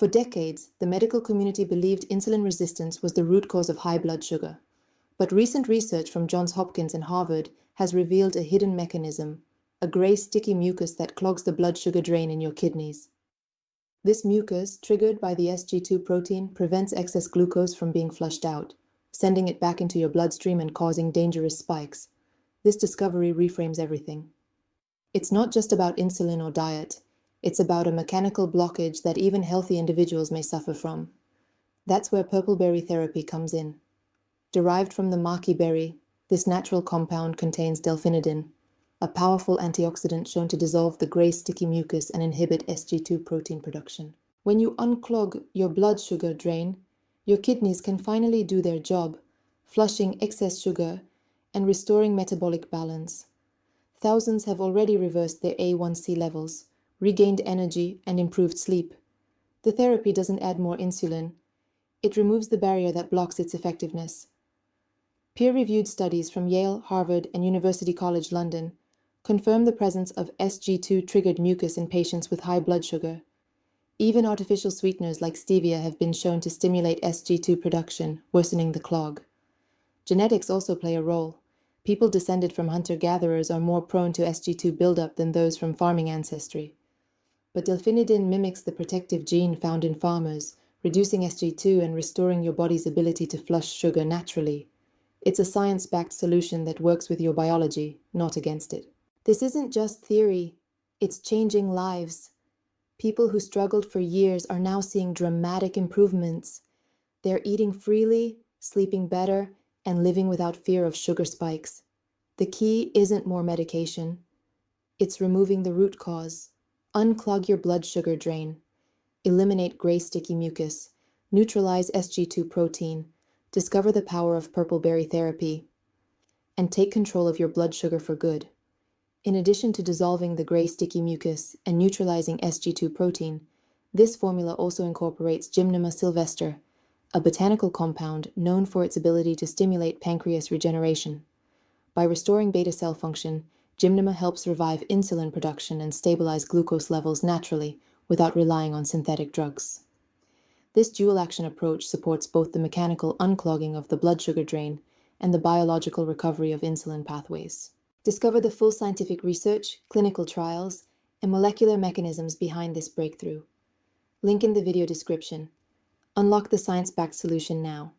For decades, the medical community believed insulin resistance was the root cause of high blood sugar. But recent research from Johns Hopkins and Harvard has revealed a hidden mechanism, a gray sticky mucus that clogs the blood sugar drain in your kidneys. This mucus, triggered by the SG2 protein, prevents excess glucose from being flushed out, sending it back into your bloodstream and causing dangerous spikes. This discovery reframes everything. It's not just about insulin or diet. It's about a mechanical blockage that even healthy individuals may suffer from. That's where purpleberry therapy comes in. Derived from the maqui berry, this natural compound contains delphinidin, a powerful antioxidant shown to dissolve the gray sticky mucus and inhibit SG2 protein production. When you unclog your blood sugar drain, your kidneys can finally do their job, flushing excess sugar and restoring metabolic balance. Thousands have already reversed their A1C levels, regained energy, and improved sleep. The therapy doesn't add more insulin. It removes the barrier that blocks its effectiveness. Peer-reviewed studies from Yale, Harvard, and University College London confirm the presence of SG2-triggered mucus in patients with high blood sugar. Even artificial sweeteners like stevia have been shown to stimulate SG2 production, worsening the clog. Genetics also play a role. People descended from hunter-gatherers are more prone to SG2 buildup than those from farming ancestry. But delphinidin mimics the protective gene found in farmers, reducing SG2 and restoring your body's ability to flush sugar naturally. It's a science-backed solution that works with your biology, not against it. This isn't just theory, it's changing lives. People who struggled for years are now seeing dramatic improvements. They're eating freely, sleeping better, and living without fear of sugar spikes. The key isn't more medication. It's removing the root cause. Unclog your blood sugar drain. Eliminate gray sticky mucus. Neutralize SG2 protein. Discover the power of purpleberry therapy. And take control of your blood sugar for good. In addition to dissolving the gray sticky mucus and neutralizing SG2 protein, this formula also incorporates Gymnema Sylvestre, a botanical compound known for its ability to stimulate pancreas regeneration. By restoring beta cell function, Gymnema helps revive insulin production and stabilize glucose levels naturally without relying on synthetic drugs. This dual-action approach supports both the mechanical unclogging of the blood sugar drain and the biological recovery of insulin pathways. Discover the full scientific research, clinical trials, and molecular mechanisms behind this breakthrough. Link in the video description. Unlock the science-backed solution now.